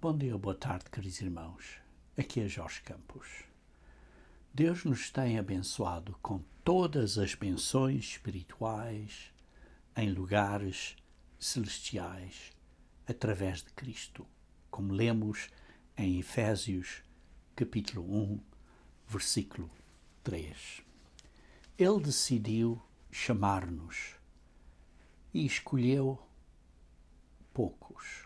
Bom dia, boa tarde, queridos irmãos. Aqui é Jorge Campos. Deus nos tem abençoado com todas as bênçãos espirituais em lugares celestiais através de Cristo, como lemos em Efésios capítulo 1, versículo 3. Ele decidiu chamar-nos e escolheu poucos.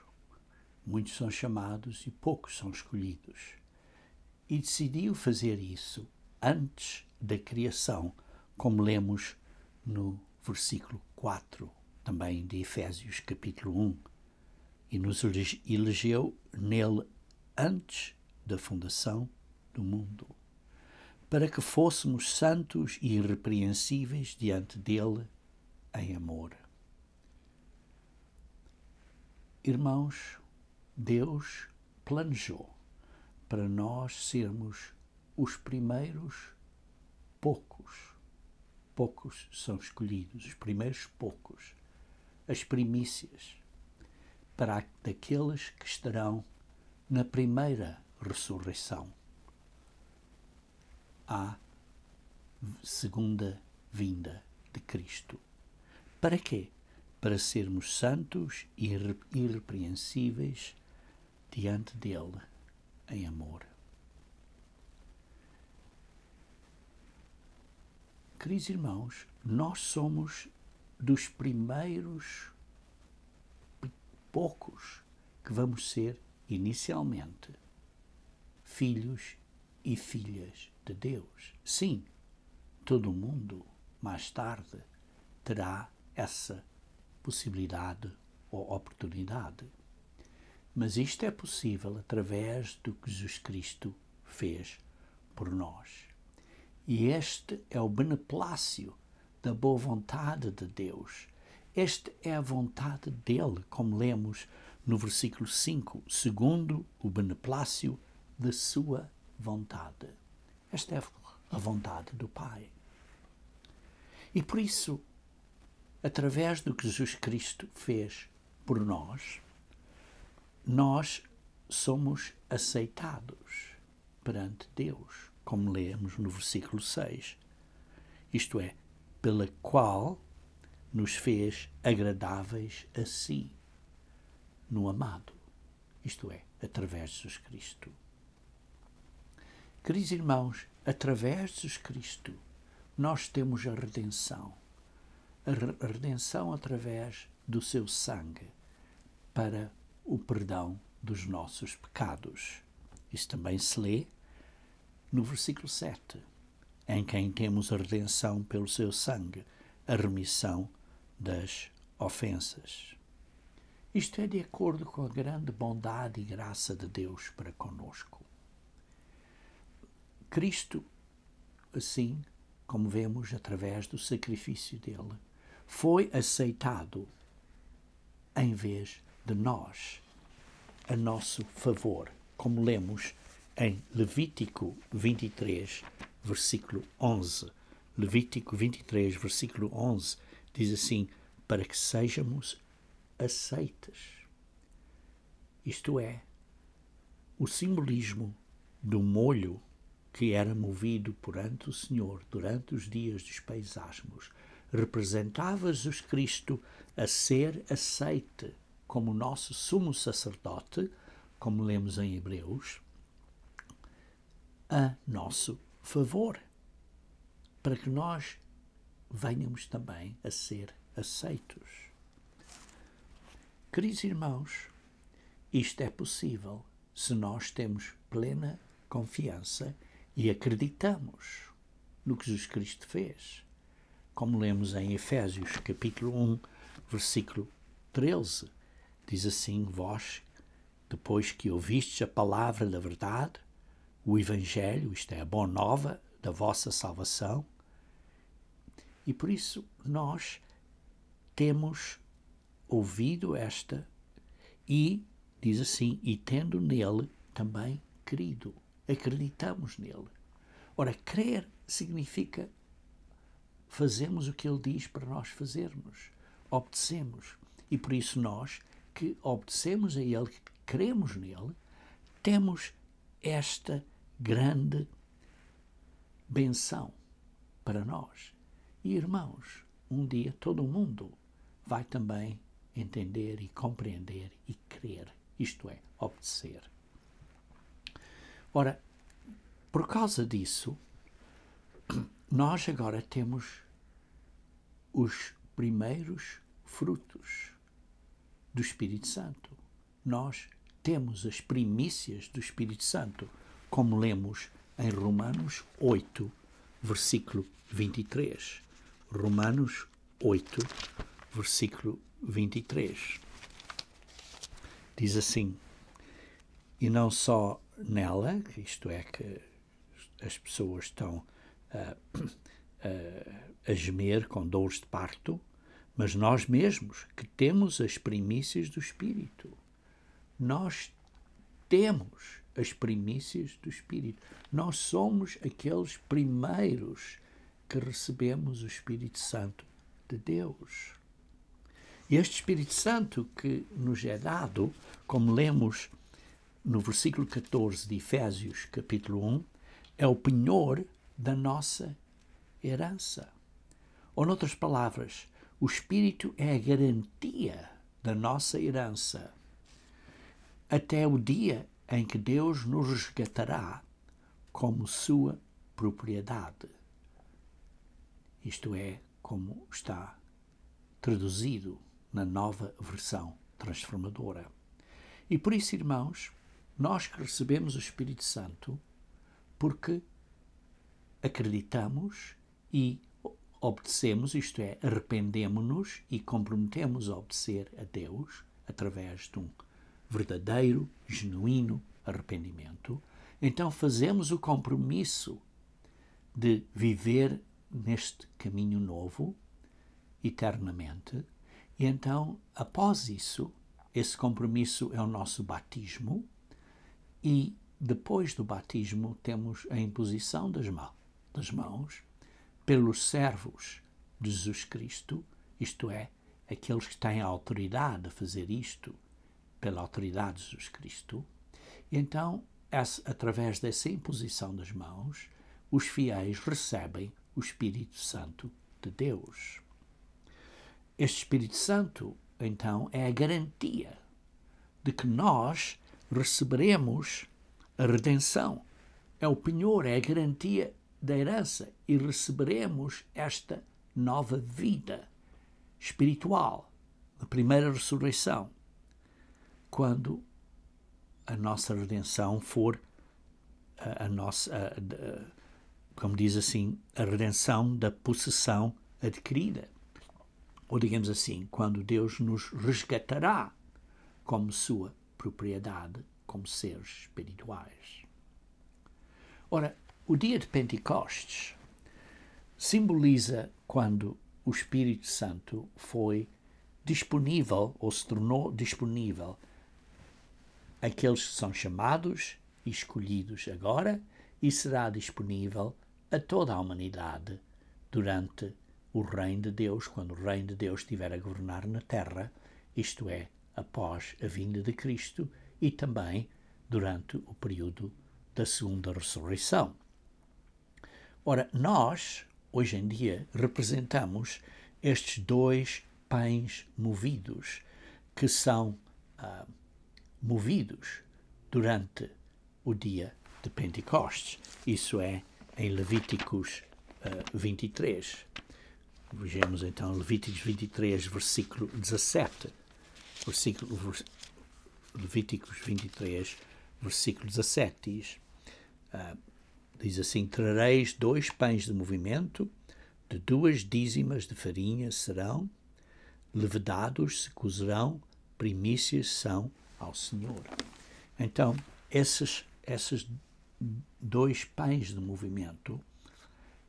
Muitos são chamados e poucos são escolhidos. E decidiu fazer isso antes da criação, como lemos no versículo 4, também de Efésios capítulo 1. E nos elegeu nele antes da fundação do mundo, para que fôssemos santos e irrepreensíveis diante dele em amor. Irmãos, Deus planejou para nós sermos os primeiros poucos. Poucos são escolhidos, os primeiros poucos, as primícias, para daqueles que estarão na primeira ressurreição, à segunda vinda de Cristo. Para quê? Para sermos santos e irrepreensíveis diante dele em amor. Queridos irmãos, nós somos dos primeiros poucos que vamos ser inicialmente filhos e filhas de Deus. Sim, todo mundo mais tarde terá essa possibilidade ou oportunidade. Mas isto é possível através do que Jesus Cristo fez por nós. E este é o beneplácio da boa vontade de Deus. Esta é a vontade dele, como lemos no versículo 5, segundo o beneplácio da sua vontade. Esta é a vontade do Pai. E por isso, através do que Jesus Cristo fez por nós, nós somos aceitados perante Deus, como lemos no versículo 6. Isto é, pela qual nos fez agradáveis a si, no amado. Isto é, através de Jesus Cristo. Queridos irmãos, através de Jesus Cristo, nós temos a redenção. A redenção através do seu sangue para o perdão dos nossos pecados. Isso também se lê no versículo 7, em quem temos a redenção pelo seu sangue, a remissão das ofensas. Isto é de acordo com a grande bondade e graça de Deus para conosco. Cristo, assim como vemos através do sacrifício dele, foi aceitado em vez de nós, a nosso favor, como lemos em Levítico 23, versículo 11. Levítico 23, versículo 11, diz assim, para que sejamos aceites. Isto é, o simbolismo do molho que era movido perante o Senhor durante os dias dos pesaços, representava Jesus Cristo a ser aceite como nosso sumo sacerdote, como lemos em Hebreus, a nosso favor, para que nós venhamos também a ser aceitos. Queridos irmãos, isto é possível se nós temos plena confiança e acreditamos no que Jesus Cristo fez. Como lemos em Efésios capítulo 1, versículo 13, diz assim, vós, depois que ouvistes a palavra da verdade, o Evangelho, isto é, a boa nova da vossa salvação, e por isso nós temos ouvido esta e, diz assim, e tendo nele também crido. Acreditamos nele. Ora, crer significa fazemos o que ele diz para nós fazermos. Obedecemos. E por isso nós, que obedecemos a ele, que cremos nele, temos esta grande benção para nós. E, irmãos, um dia todo mundo vai também entender e compreender e crer, isto é, obedecer. Ora, por causa disso, nós agora temos os primeiros frutos do Espírito Santo. Nós temos as primícias do Espírito Santo, como lemos em Romanos 8, versículo 23. Romanos 8, versículo 23. Diz assim: e não só nela, isto é, que as pessoas estão a gemer com dores de parto, mas nós mesmos, que temos as primícias do Espírito. Nós temos as primícias do Espírito. Nós somos aqueles primeiros que recebemos o Espírito Santo de Deus. E este Espírito Santo que nos é dado, como lemos no versículo 14 de Efésios, capítulo 1, é o penhor da nossa herança. Ou, noutras palavras, o Espírito é a garantia da nossa herança até o dia em que Deus nos resgatará como sua propriedade. Isto é como está traduzido na nova versão transformadora. E por isso, irmãos, nós que recebemos o Espírito Santo, porque acreditamos e obedecemos, isto é, arrependemo-nos e comprometemos a obedecer a Deus através de um verdadeiro, genuíno arrependimento, então fazemos o compromisso de viver neste caminho novo, eternamente, e então, após isso, esse compromisso é o nosso batismo, e depois do batismo temos a imposição das mãos pelos servos de Jesus Cristo, isto é, aqueles que têm a autoridade a fazer isto, pela autoridade de Jesus Cristo. E então, através dessa imposição das mãos, os fiéis recebem o Espírito Santo de Deus. Este Espírito Santo, então, é a garantia de que nós receberemos a redenção. É o penhor, é a garantia da herança e receberemos esta nova vida espiritual, a primeira ressurreição, quando a nossa redenção for como diz assim, a redenção da possessão adquirida. Ou digamos assim, quando Deus nos resgatará como sua propriedade, como seres espirituais. Ora, o dia de Pentecostes simboliza quando o Espírito Santo foi disponível, ou se tornou disponível, àqueles que são chamados e escolhidos agora, e será disponível a toda a humanidade durante o reino de Deus, quando o reino de Deus estiver a governar na terra, isto é, após a vinda de Cristo e também durante o período da segunda ressurreição. Ora, nós, hoje em dia, representamos estes dois pães movidos, que são movidos durante o dia de Pentecostes. Isso é em Levíticos 23. Vejamos então Levíticos 23, versículo 17. Levíticos 23, versículo 17 diz assim: trareis 2 pães de movimento, de 2 dízimas de farinha serão, levedados se cozerão, primícias são ao Senhor. Então, esses 2 pães de movimento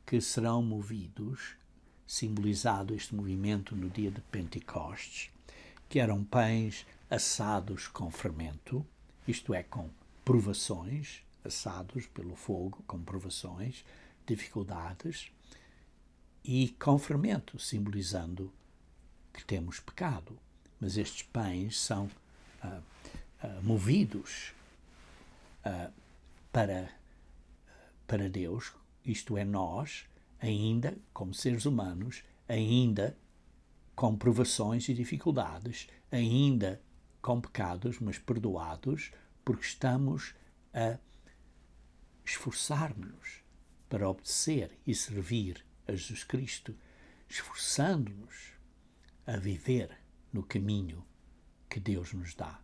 que serão movidos, simbolizado este movimento no dia de Pentecostes, que eram pães assados com fermento, isto é, com provações, assados pelo fogo, com provações, dificuldades, e com fermento, simbolizando que temos pecado. Mas estes pães são movidos para Deus, isto é, nós, ainda como seres humanos, ainda com provações e dificuldades, ainda com pecados, mas perdoados, porque estamos a esforçar-nos para obedecer e servir a Jesus Cristo, esforçando-nos a viver no caminho que Deus nos dá,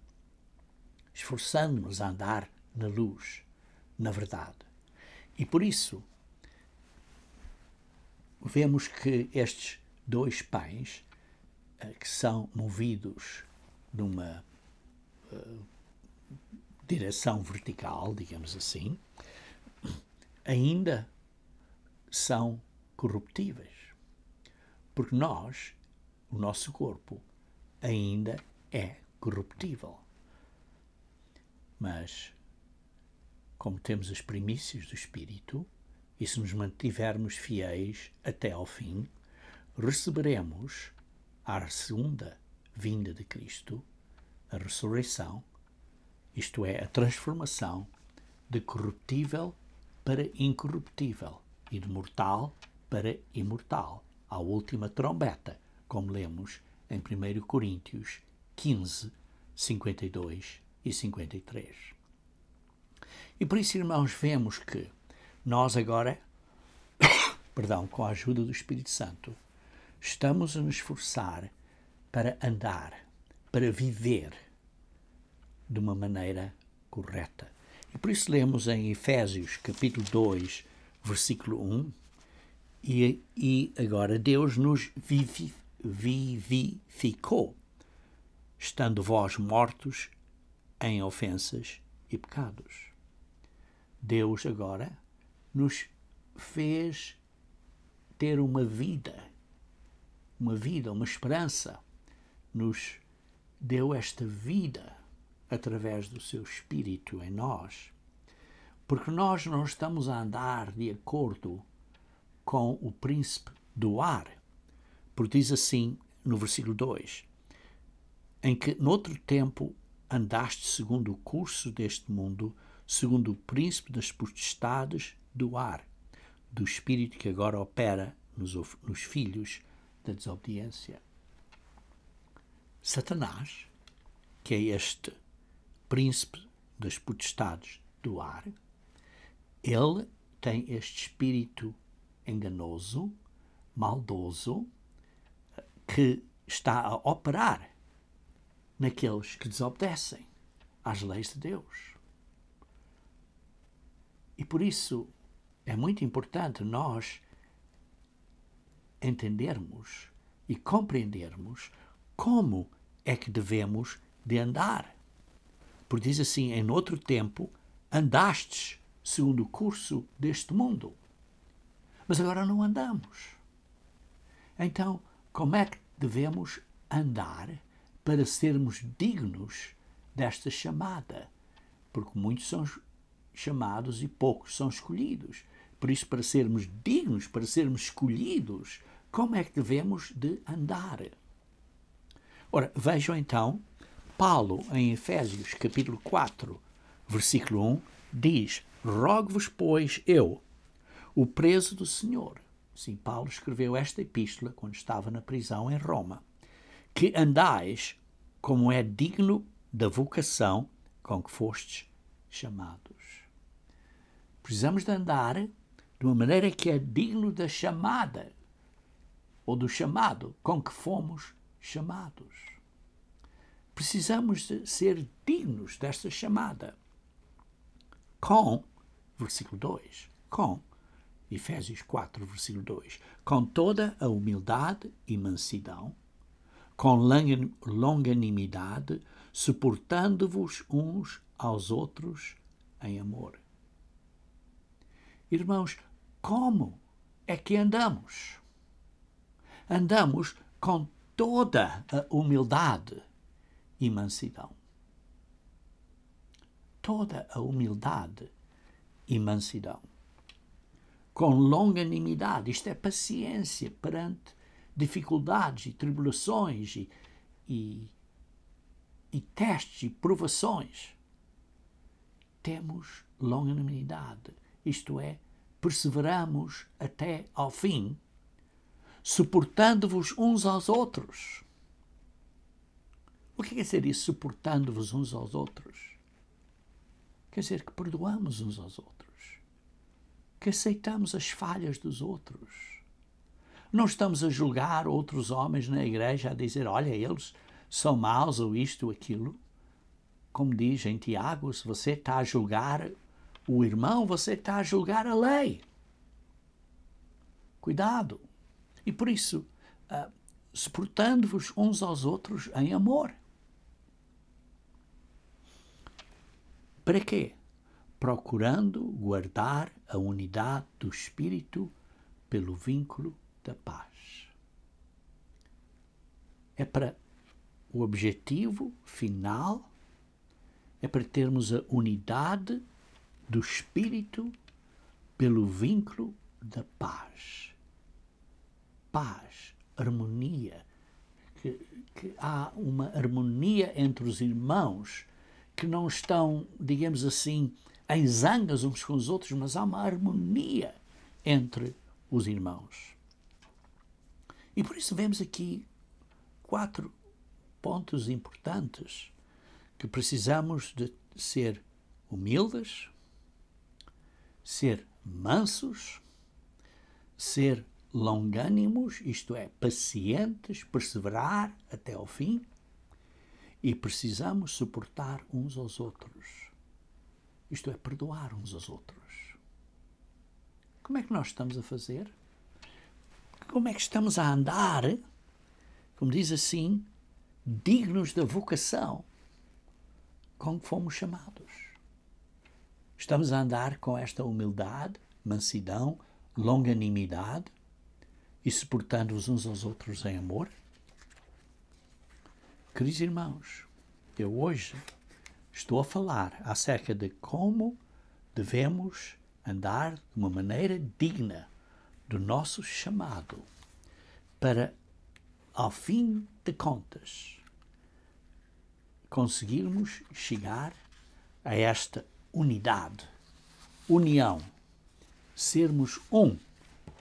esforçando-nos a andar na luz, na verdade. E por isso, vemos que estes dois pães, que são movidos numa direção vertical, digamos assim, ainda são corruptíveis. Porque nós, o nosso corpo, ainda é corruptível. Mas, como temos as primícias do Espírito, e se nos mantivermos fiéis até ao fim, receberemos a segunda vinda de Cristo, a ressurreição, isto é, a transformação de corruptível para incorruptível e de mortal para imortal, à última trombeta, como lemos em 1 Coríntios 15, 52 e 53. E por isso, irmãos, vemos que nós agora, com a ajuda do Espírito Santo, estamos a nos esforçar para andar, para viver de uma maneira correta. E por isso lemos em Efésios, capítulo 2, versículo 1, e agora Deus nos vivificou, estando vós mortos em ofensas e pecados. Deus agora nos fez ter uma vida, uma esperança, nos deu esta vida através do seu Espírito em nós, porque nós não estamos a andar de acordo com o príncipe do ar, porque diz assim no versículo 2, em que noutro tempo andaste segundo o curso deste mundo, segundo o príncipe das potestades do ar, do espírito que agora opera nos filhos da desobediência. Satanás, que é este príncipe das potestades do ar, ele tem este espírito enganoso, maldoso, que está a operar naqueles que desobedecem às leis de Deus. E por isso é muito importante nós entendermos e compreendermos como é que devemos de andar. Porque diz assim, em outro tempo andastes segundo o curso deste mundo, mas agora não andamos. Então, como é que devemos andar para sermos dignos desta chamada? Porque muitos são chamados e poucos são escolhidos. Por isso, para sermos dignos, para sermos escolhidos, como é que devemos de andar? Ora, vejam então, Paulo, em Efésios, capítulo 4, versículo 1, diz: rogo-vos, pois, eu, o preso do Senhor. Sim, Paulo escreveu esta epístola quando estava na prisão em Roma, que andais como é digno da vocação com que fostes chamados. Precisamos de andar de uma maneira que é digno da chamada, ou do chamado com que fomos chamados. Precisamos de ser dignos desta chamada. Com, versículo 2, com, Efésios 4, versículo 2, com toda a humildade e mansidão, com longanimidade, suportando-vos uns aos outros em amor. Irmãos, como é que andamos? Andamos com toda a humildade e mansidão. Toda a humildade e mansidão. Com longanimidade, isto é paciência perante dificuldades e tribulações e testes e provações. temos longanimidade, isto é, perseveramos até ao fim, suportando-vos uns aos outros. O que quer dizer isso, suportando-vos uns aos outros? Quer dizer que perdoamos uns aos outros, que aceitamos as falhas dos outros. Não estamos a julgar outros homens na igreja, a dizer, olha, eles são maus ou isto ou aquilo. Como diz em Tiago, se você está a julgar o irmão, você está a julgar a lei. Cuidado. E por isso, suportando-vos uns aos outros em amor. Para quê? Procurando guardar a unidade do Espírito pelo vínculo da paz. É para o objetivo final, é para termos a unidade do Espírito pelo vínculo da paz. Paz, harmonia, que há uma harmonia entre os irmãos que não estão, digamos assim, em zangas uns com os outros, mas há uma harmonia entre os irmãos. E por isso vemos aqui 4 pontos importantes que precisamos de ser humildes, ser mansos, ser longânimos, isto é, pacientes, perseverar até ao fim, e precisamos suportar uns aos outros, isto é, perdoar uns aos outros. Como é que nós estamos a fazer? Como é que estamos a andar, como diz assim, dignos da vocação com que fomos chamados? Estamos a andar com esta humildade, mansidão, longanimidade e suportando-os uns aos outros em amor? Queridos irmãos, eu hoje estou a falar acerca de como devemos andar de uma maneira digna do nosso chamado para, ao fim de contas, conseguirmos chegar a esta unidade, união, sermos um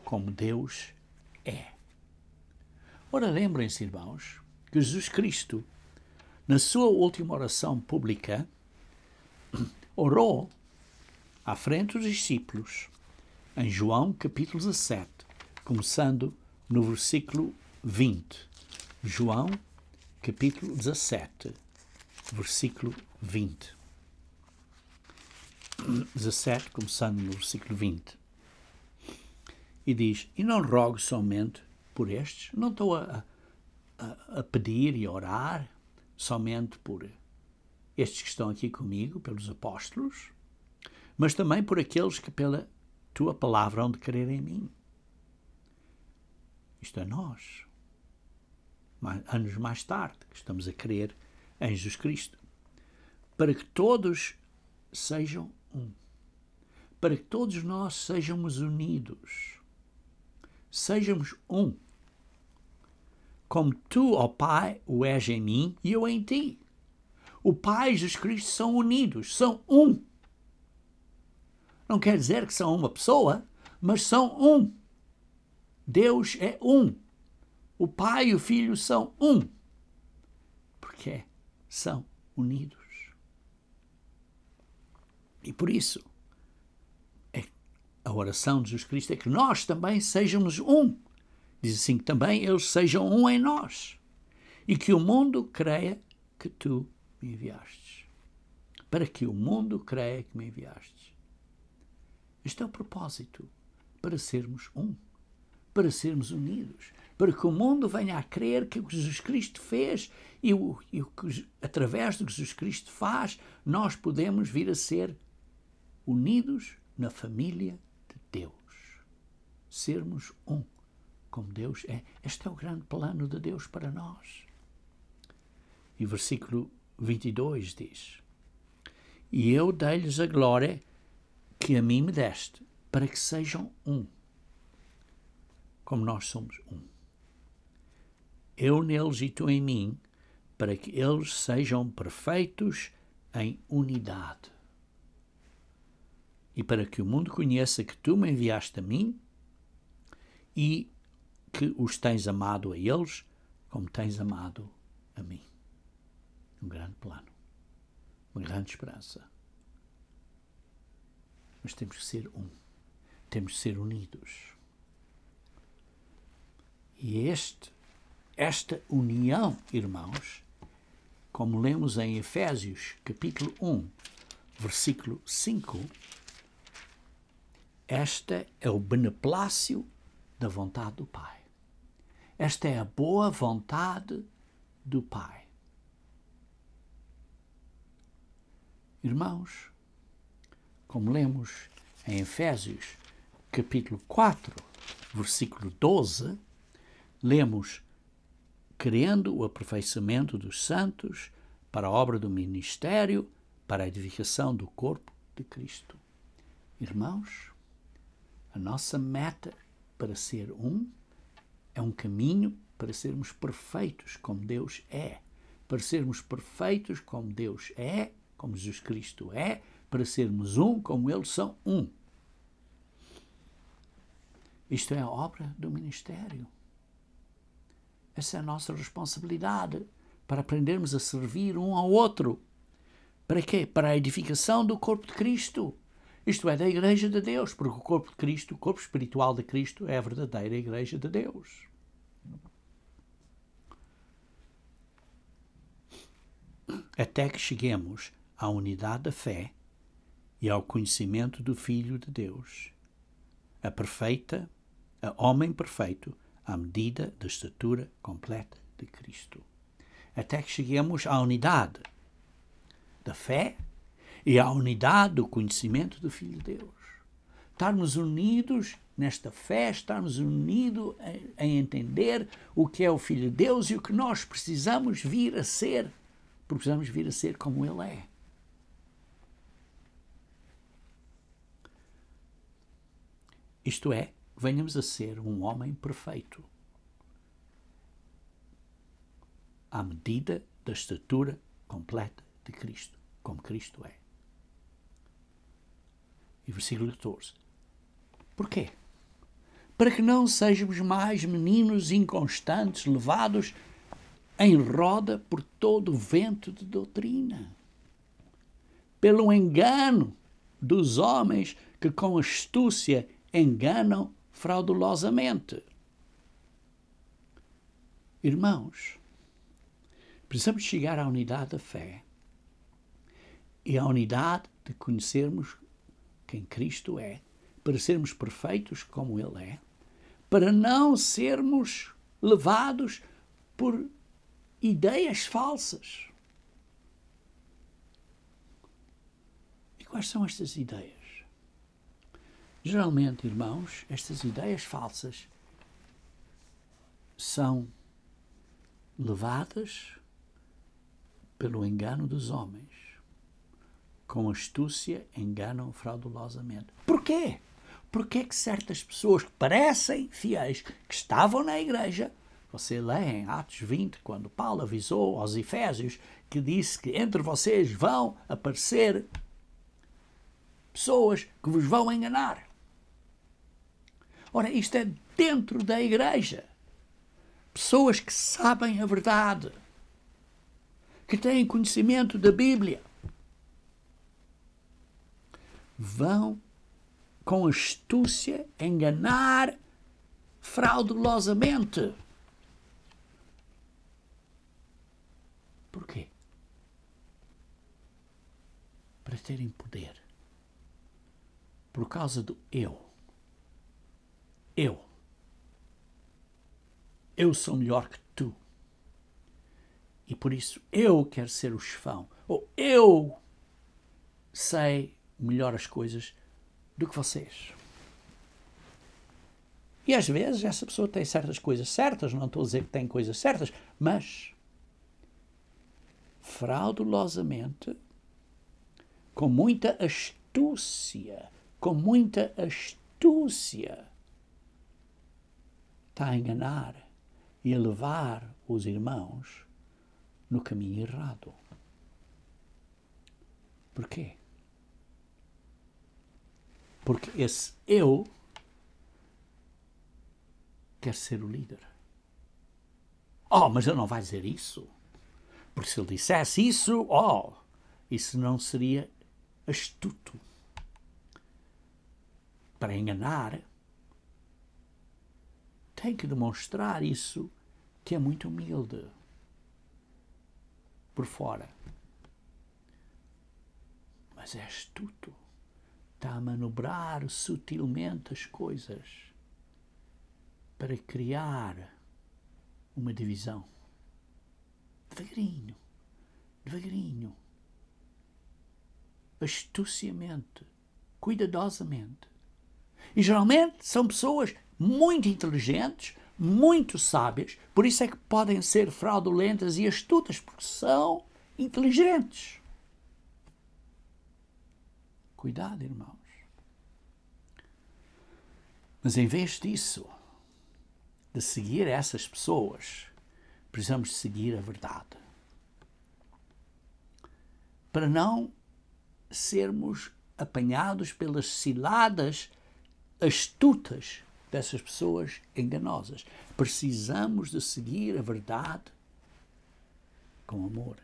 como Deus é. Ora, lembrem-se, irmãos, que Jesus Cristo, na sua última oração pública, orou à frente dos discípulos, em João capítulo 17, começando no versículo 20. João capítulo 17, versículo 20. 17, começando no versículo 20. E diz, e não rogo somente por estes, não estou a pedir e a orar somente por estes que estão aqui comigo, pelos apóstolos, mas também por aqueles que pela tua palavra hão de crer em mim. Isto é nós, anos mais tarde, que estamos a crer em Jesus Cristo, para que todos sejam um, para que todos nós sejamos unidos, sejamos um, como tu, ó Pai, o és em mim e eu em ti. O Pai e Jesus Cristo são unidos, são um. Não quer dizer que são uma pessoa, mas são um. Deus é um. O Pai e o Filho são um. Porque são unidos. E por isso, a oração de Jesus Cristo é que nós também sejamos um. Diz assim que também eles sejam um em nós. E que o mundo creia que tu me enviastes. Para que o mundo creia que me enviastes. Este é o propósito. Para sermos um. Para sermos unidos. Para que o mundo venha a crer que o que Jesus Cristo fez e o que através do que Jesus Cristo faz, nós podemos vir a ser unidos na família de Deus. Sermos um, como Deus é. Este é o grande plano de Deus para nós. E o versículo 22 diz, e eu dei-lhes a glória que a mim me deste, para que sejam um, como nós somos um. Eu neles e tu em mim, para que eles sejam perfeitos em unidade. e para que o mundo conheça que tu me enviaste a mim e que os tens amado a eles como tens amado a mim. Um grande plano, uma grande esperança. Mas temos que ser um. Temos que ser unidos. E esta união, irmãos, como lemos em Efésios, capítulo 1, versículo 5, esta é o beneplácito da vontade do Pai. Esta é a boa vontade do Pai. Irmãos, como lemos em Efésios, capítulo 4, versículo 12, lemos: querendo o aperfeiçoamento dos santos para a obra do ministério, para a edificação do corpo de Cristo. Irmãos, a nossa meta para ser um é um caminho para sermos perfeitos como Deus é. Para sermos perfeitos como Deus é, como Jesus Cristo é, para sermos um como eles são um. Isto é a obra do ministério. Essa é a nossa responsabilidade, para aprendermos a servir um ao outro. Para quê? Para a edificação do corpo de Cristo. Isto é, da Igreja de Deus, porque o corpo de Cristo, o corpo espiritual de Cristo, é a verdadeira Igreja de Deus. Até que cheguemos à unidade da fé e ao conhecimento do Filho de Deus, a homem perfeito, à medida da estatura completa de Cristo. Até que cheguemos à unidade da fé e à unidade do conhecimento do Filho de Deus. Estarmos unidos nesta fé, estarmos unidos em entender o que é o Filho de Deus e o que nós precisamos vir a ser, porque precisamos vir a ser como Ele é. Isto é, venhamos a ser um homem perfeito, à medida da estatura completa de Cristo, como Cristo é. E versículo 14. Porquê? Para que não sejamos mais meninos inconstantes, levados em roda por todo o vento de doutrina, pelo engano dos homens que com astúcia enganam fraudulosamente. Irmãos, precisamos chegar à unidade da fé e à unidade de conhecermos quem Cristo é, para sermos perfeitos como Ele é, para não sermos levados por ideias falsas. E quais são estas ideias? Geralmente, irmãos, estas ideias falsas são levadas pelo engano dos homens. Com astúcia enganam fraudulosamente. Porquê? Porquê que certas pessoas que parecem fiéis, que estavam na igreja, você lê em Atos 20, quando Paulo avisou aos Efésios, que disse que entre vocês vão aparecer pessoas que vos vão enganar. Ora, isto é dentro da igreja. Pessoas que sabem a verdade, que têm conhecimento da Bíblia, vão com astúcia enganar fraudulosamente. Porquê? Para terem poder. Por causa do eu. Eu sou melhor que tu. E por isso eu quero ser o chefão. Ou eu sei melhor as coisas do que vocês. E às vezes essa pessoa tem certas coisas certas, não estou a dizer que tem coisas certas, mas fraudulosamente, com muita astúcia, está a enganar e a levar os irmãos no caminho errado. Porquê? Porque esse eu quer ser o líder. Oh, mas ele não vai dizer isso. Porque se ele dissesse isso, isso não seria astuto. Para enganar, tem que demonstrar isso, que é muito humilde por fora. Mas é astuto. Está a manobrar sutilmente as coisas para criar uma divisão. Devagarinho, devagarinho, astuciamente, cuidadosamente. E geralmente são pessoas muito inteligentes, muito sábias, por isso é que podem ser fraudulentas e astutas, porque são inteligentes. Cuidado, irmãos. Mas em vez disso, de seguir essas pessoas, precisamos seguir a verdade. Para não sermos apanhados pelas ciladas astutas dessas pessoas enganosas. Precisamos de seguir a verdade com amor.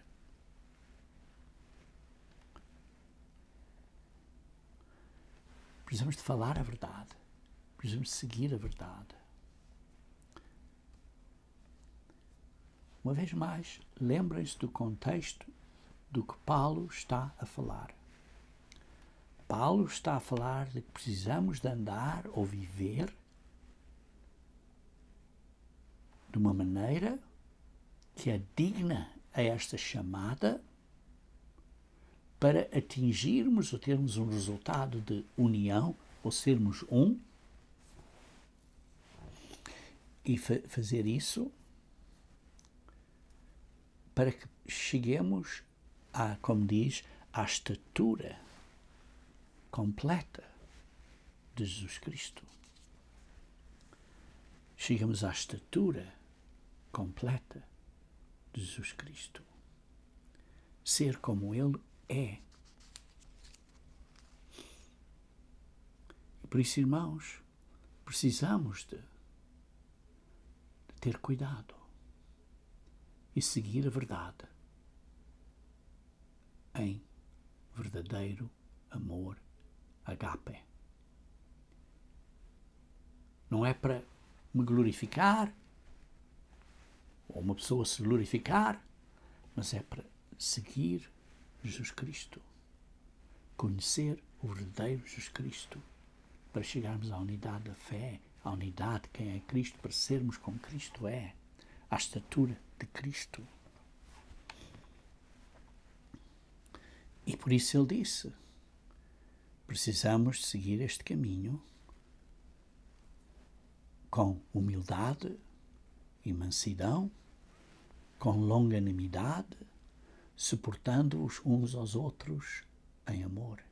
Precisamos de falar a verdade. Precisamos de seguir a verdade. Uma vez mais, lembrem-se do contexto do que Paulo está a falar. Paulo está a falar de que precisamos de andar ou viver de uma maneira que é digna a esta chamada para atingirmos ou termos um resultado de união ou sermos um e fazer isso para que cheguemos a, como diz, à estatura completa de Jesus Cristo. Chegamos à estatura completa de Jesus Cristo. Ser como Ele é. E por isso, irmãos, precisamos de ter cuidado e seguir a verdade em verdadeiro amor agape. Não é para me glorificar ou uma pessoa se glorificar, mas é para seguir Jesus Cristo, conhecer o verdadeiro Jesus Cristo, para chegarmos à unidade da fé, à unidade de quem é Cristo, para sermos como Cristo é, à estatura de Cristo. E por isso ele disse, precisamos seguir este caminho com humildade e mansidão, com longanimidade, suportando-os uns aos outros em amor.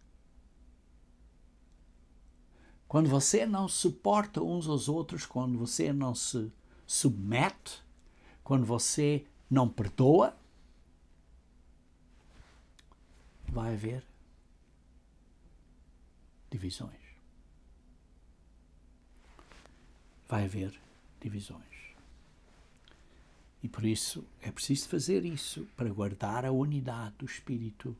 Quando você não suporta uns aos outros, quando você não se submete, quando você não perdoa, vai haver divisões. Vai haver divisões. E por isso é preciso fazer isso para guardar a unidade do Espírito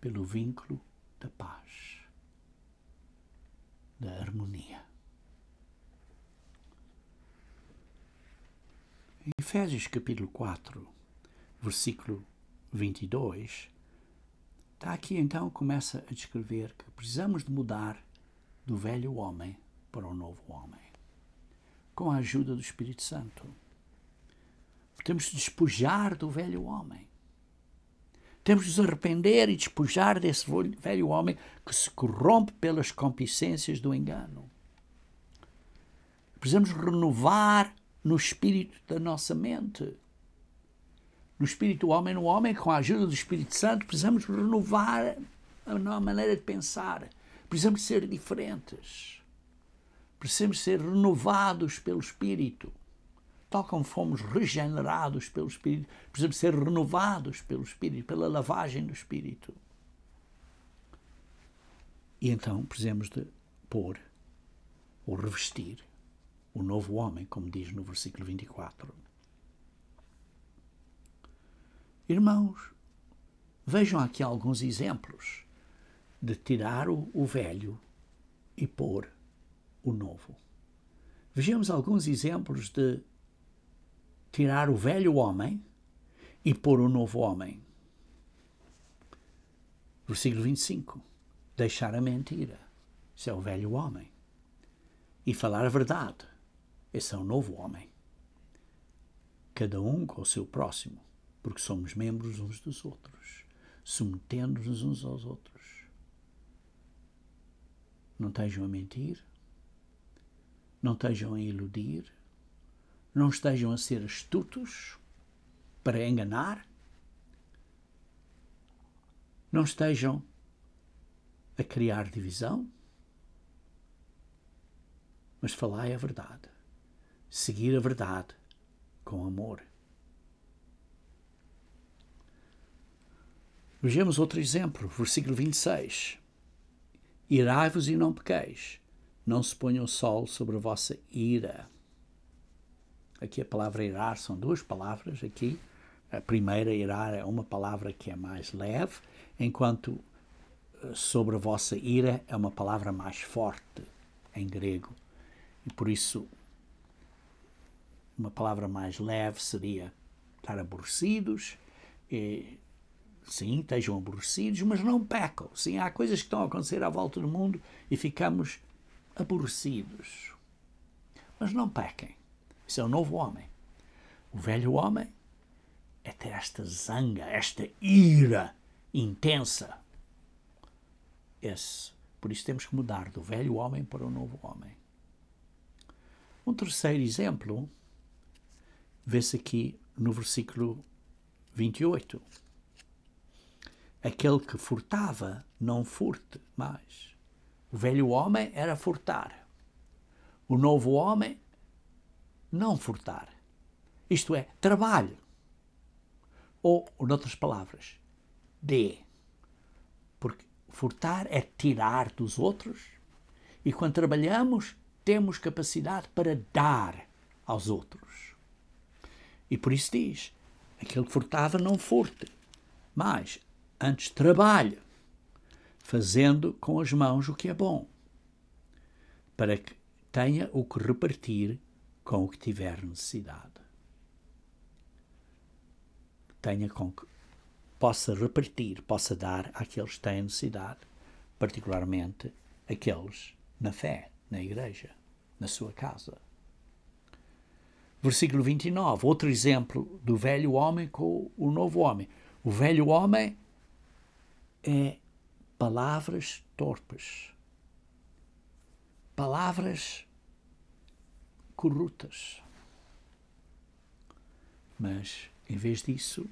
pelo vínculo da paz, da harmonia. Em Efésios capítulo 4, versículo 22, está aqui então, começa a descrever que precisamos de mudar do velho homem para o novo homem, com a ajuda do Espírito Santo. Temos de despojar do velho homem. Temos de nos arrepender e despojar desse velho homem que se corrompe pelas concupiscências do engano. Precisamos renovar no espírito da nossa mente. No espírito do homem, no homem, com a ajuda do Espírito Santo, precisamos renovar a nossa maneira de pensar. Precisamos ser diferentes. Precisamos ser renovados pelo Espírito. Tal como fomos regenerados pelo Espírito, precisamos ser renovados pelo Espírito, pela lavagem do Espírito. E então precisamos de pôr ou revestir o novo homem, como diz no versículo 24. Irmãos, vejam aqui alguns exemplos de tirar o velho e pôr o novo. Vejamos alguns exemplos de tirar o velho homem e pôr o novo homem. Versículo 25. Deixar a mentira. Isso é o velho homem. E falar a verdade. Esse é o novo homem. Cada um com o seu próximo, porque somos membros uns dos outros, submetendo-nos uns aos outros. Não estejam a mentir, não estejam a iludir, não estejam a ser astutos para enganar, não estejam a criar divisão, mas falai a verdade, seguir a verdade com amor. Vejamos outro exemplo, versículo 26. Irai-vos e não pequeis, não se ponha o sol sobre a vossa ira. Aqui a palavra irar são duas palavras aqui. A primeira, irar, é uma palavra que é mais leve, enquanto sobre a vossa ira é uma palavra mais forte em grego. E por isso, uma palavra mais leve seria estar aborrecidos. Sim, estejam aborrecidos, mas não pecam. Sim, há coisas que estão a acontecer à volta do mundo e ficamos aborrecidos. Mas não pequem. Isso é o novo homem. O velho homem é ter esta zanga, esta ira intensa. Por isso temos que mudar do velho homem para o novo homem. Um terceiro exemplo vê-se aqui no versículo 28. Aquele que furtava, não furte mais. O velho homem era furtar. O novo homem, não furtar. Isto é, trabalho. Ou, noutras palavras, dê. Porque furtar é tirar dos outros e quando trabalhamos temos capacidade para dar aos outros. E por isso diz, aquele que furtava não furte, mas antes trabalhe, fazendo com as mãos o que é bom, para que tenha o que repartir com o que tiver necessidade. Tenha com que possa repartir, possa dar àqueles que têm necessidade, particularmente aqueles na fé, na igreja, na sua casa. Versículo 29, outro exemplo do velho homem com o novo homem. O velho homem é palavras torpes, palavras corruptas. Mas, em vez disso,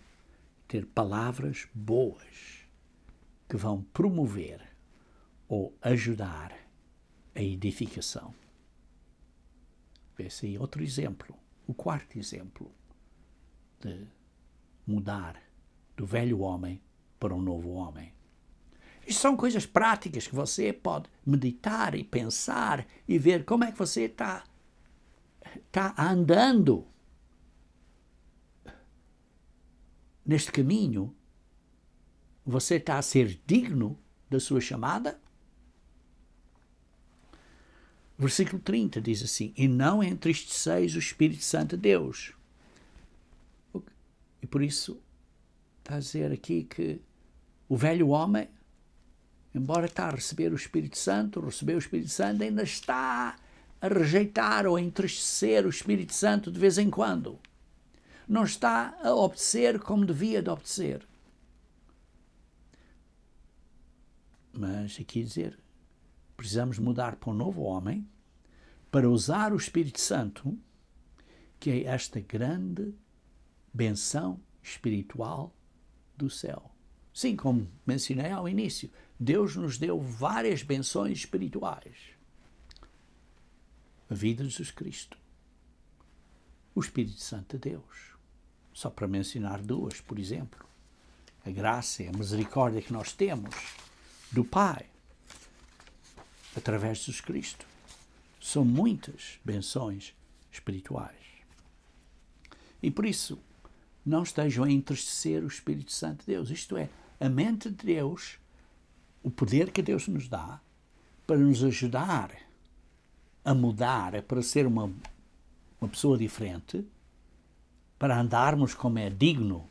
ter palavras boas que vão promover ou ajudar a edificação. Vê-se aí outro exemplo, o quarto exemplo de mudar do velho homem para um novo homem. Isto são coisas práticas que você pode meditar e pensar e ver como é que você está andando neste caminho. Você está a ser digno da sua chamada? Versículo 30 diz assim, e não entristeceis o Espírito Santo de Deus. E por isso está a dizer aqui que o velho homem, embora está a receber o Espírito Santo, ainda está a rejeitar ou a entristecer o Espírito Santo de vez em quando. Não está a obedecer como devia de obedecer. Mas aqui dizer, precisamos mudar para um novo homem para usar o Espírito Santo, que é esta grande benção espiritual do céu. Sim, como mencionei ao início, Deus nos deu várias benções espirituais. A vida de Jesus Cristo, o Espírito Santo de Deus. Só para mencionar duas, por exemplo. A graça e a misericórdia que nós temos do Pai. através de Jesus Cristo. São muitas benções espirituais. E por isso, não estejam a entristecer o Espírito Santo de Deus. Isto é, a mente de Deus, o poder que Deus nos dá para nos ajudar a mudar, para ser uma pessoa diferente, para andarmos como é digno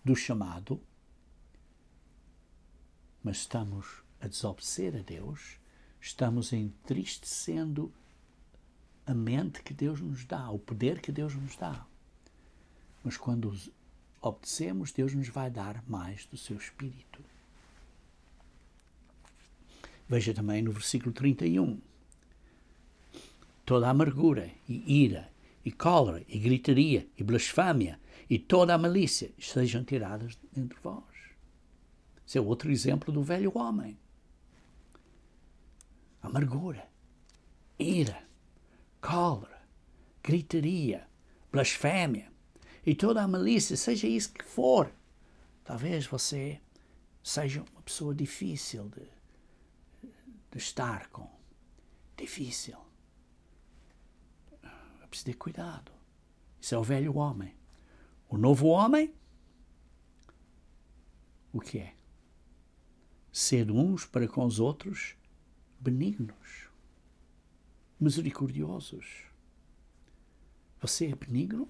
do chamado, mas estamos a desobedecer a Deus, estamos entristecendo a mente que Deus nos dá, o poder que Deus nos dá. Mas quando obedecemos, Deus nos vai dar mais do seu Espírito. Veja também no versículo 31. Toda a amargura e ira e cólera e gritaria e blasfémia e toda a malícia sejam tiradas entre vós. Esse é outro exemplo do velho homem. Amargura, ira, cólera, gritaria, blasfémia e toda a malícia, seja isso que for. Talvez você seja uma pessoa difícil de estar com. Difícil. É preciso ter cuidado. Isso é o velho homem. O novo homem, o que é? Ser uns para com os outros benignos, misericordiosos. Você é benigno?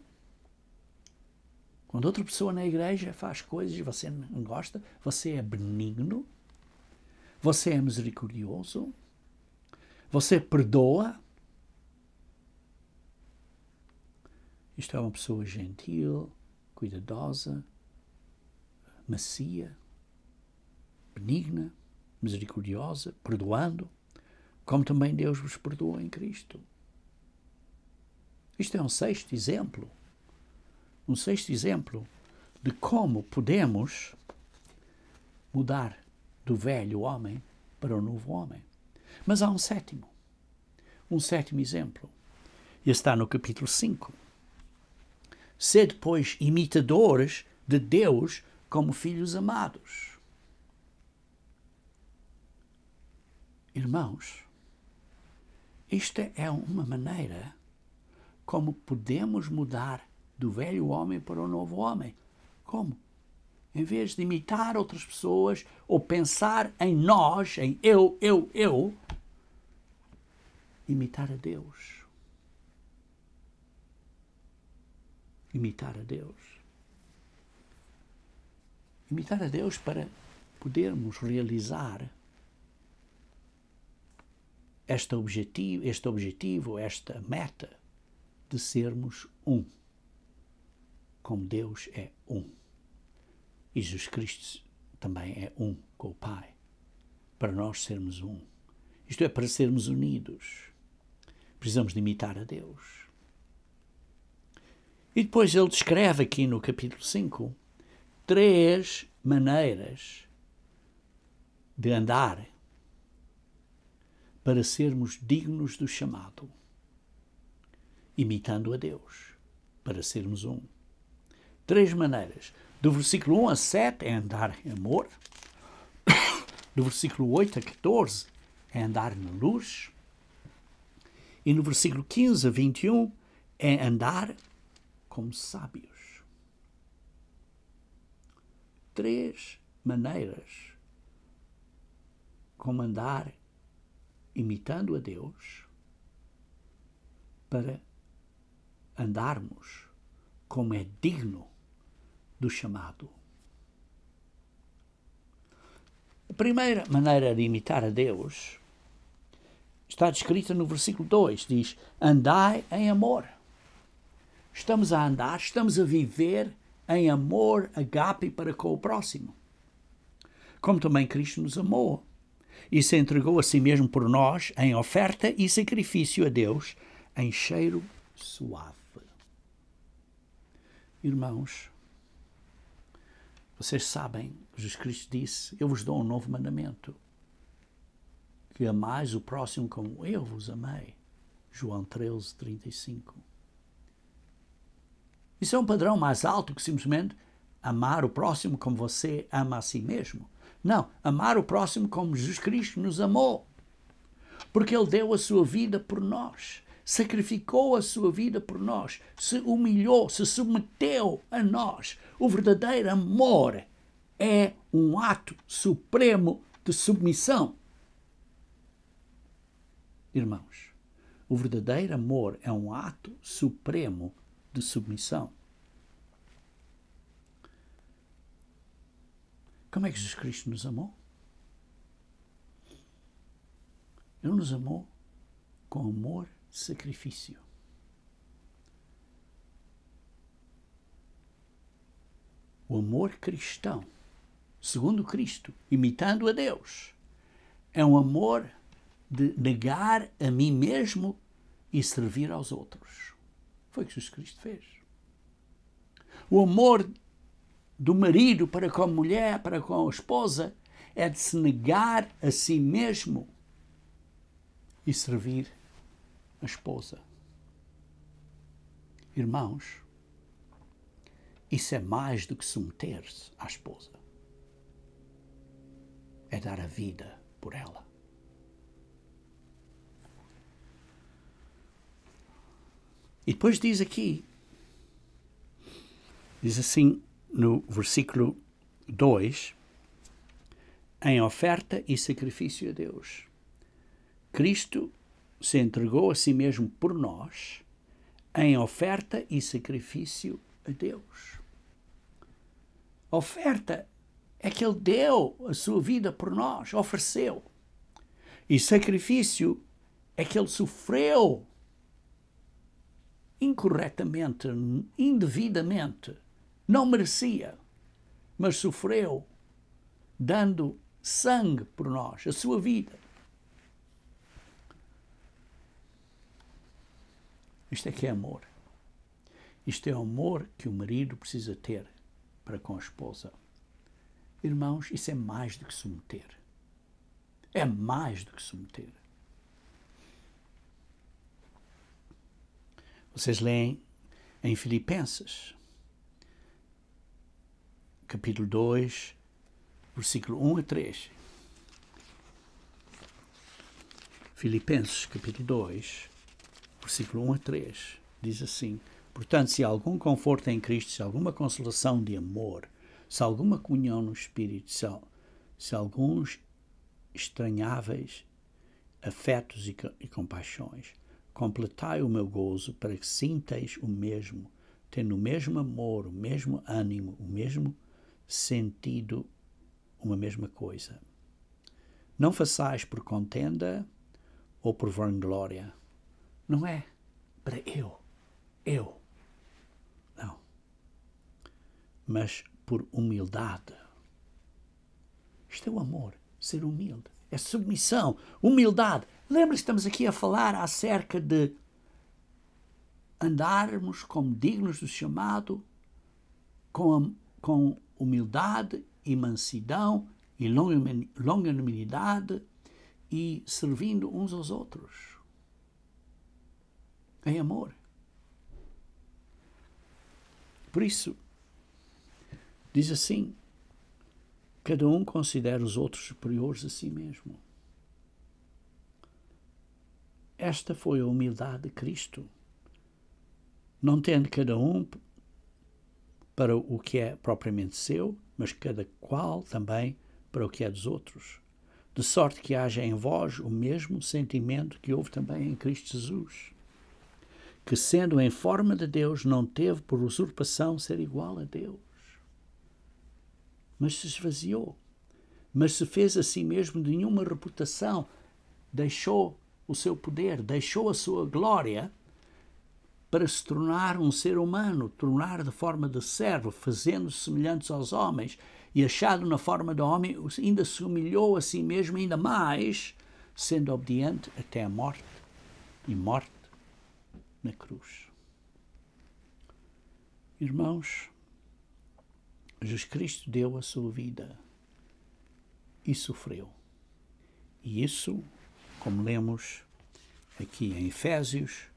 Quando outra pessoa na igreja faz coisas e você não gosta, você é benigno? Você é misericordioso? Você perdoa? Isto é uma pessoa gentil, cuidadosa, macia, benigna, misericordiosa, perdoando, como também Deus vos perdoa em Cristo. Isto é um sexto exemplo de como podemos mudar do velho homem para o novo homem. Mas há um sétimo exemplo. E está no capítulo 5. Sede, pois, imitadores de Deus como filhos amados. Irmãos, esta é uma maneira como podemos mudar do velho homem para o novo homem. Como? Em vez de imitar outras pessoas ou pensar em nós, em eu, imitar a Deus. Imitar a Deus. Imitar a Deus para podermos realizar este objetivo, esta meta de sermos um. Como Deus é um. E Jesus Cristo também é um com o Pai. Para nós sermos um. Isto é, para sermos unidos. Precisamos de imitar a Deus. E depois ele descreve aqui no capítulo 5 3 maneiras de andar para sermos dignos do chamado. Imitando a Deus, para sermos um. 3 maneiras. Do versículo 1 a 7 é andar em amor. Do versículo 8 a 14 é andar na luz. E no versículo 15 a 21 é andar como sábios. 3 maneiras como andar imitando a Deus para andarmos como é digno do chamado. A primeira maneira de imitar a Deus está descrita no versículo 2. Diz, andai em amor. Estamos a andar, estamos a viver em amor, agape para com o próximo. Como também Cristo nos amou e se entregou a si mesmo por nós em oferta e sacrifício a Deus em cheiro suave. Irmãos, vocês sabem, Jesus Cristo disse, eu vos dou um novo mandamento, que amais o próximo como eu vos amei. João 13, 35. Isso é um padrão mais alto que simplesmente amar o próximo como você ama a si mesmo. Não, amar o próximo como Jesus Cristo nos amou. porque Ele deu a sua vida por nós, sacrificou a sua vida por nós, se humilhou, se submeteu a nós. O verdadeiro amor é um ato supremo de submissão. Irmãos, o verdadeiro amor é um ato supremo de submissão. Como é que Jesus Cristo nos amou? Ele nos amou com amor de sacrifício. O amor cristão, segundo Cristo, imitando a Deus, é um amor de negar a mim mesmo e servir aos outros. Foi o que Jesus Cristo fez. O amor do marido para com a mulher, para com a esposa, é de se negar a si mesmo e servir a esposa. Irmãos, isso é mais do que submeter-se à esposa. É dar a vida por ela. E depois diz aqui, diz assim no versículo 2, em oferta e sacrifício a Deus. Cristo se entregou a si mesmo por nós, em oferta e sacrifício a Deus. A oferta é que Ele deu a sua vida por nós, ofereceu. E sacrifício é que Ele sofreu incorretamente, indevidamente, não merecia, mas sofreu, dando sangue por nós, a sua vida. Isto é que é amor. Isto é o amor que o marido precisa ter para com a esposa. Irmãos, isso é mais do que submeter. É mais do que submeter. Vocês leem em Filipenses, capítulo 2, versículo 1 a 3. Filipenses, capítulo 2, versículo 1 a 3, diz assim: portanto, se há algum conforto em Cristo, se há alguma consolação de amor, se há alguma comunhão no Espírito, se há alguns estranháveis afetos e compaixões, completai o meu gozo para que sintais o mesmo, tendo o mesmo amor, o mesmo ânimo, o mesmo sentido, uma mesma coisa. Não façais por contenda ou por vanglória. Não é para eu. Não. Mas por humildade. Isto é o amor, ser humilde. É submissão, humildade. Lembra-se, estamos aqui a falar acerca de andarmos como dignos do chamado, com humildade e mansidão e longanimidade e servindo uns aos outros. Em amor. Por isso, diz assim, cada um considera os outros superiores a si mesmo. Esta foi a humildade de Cristo. Não tendo cada um para o que é propriamente seu, mas cada qual também para o que é dos outros. De sorte que haja em vós o mesmo sentimento que houve também em Cristo Jesus, que sendo em forma de Deus, não teve por usurpação ser igual a Deus, mas se esvaziou, mas se fez a si mesmo de nenhuma reputação, deixou o seu poder, deixou a sua glória para se tornar um ser humano, tornar de forma de servo, fazendo-se semelhantes aos homens, e achado na forma de homem, ainda se humilhou a si mesmo ainda mais, sendo obediente até a morte, e morte na cruz. Irmãos, Jesus Cristo deu a sua vida e sofreu. E isso, como lemos aqui em Efésios,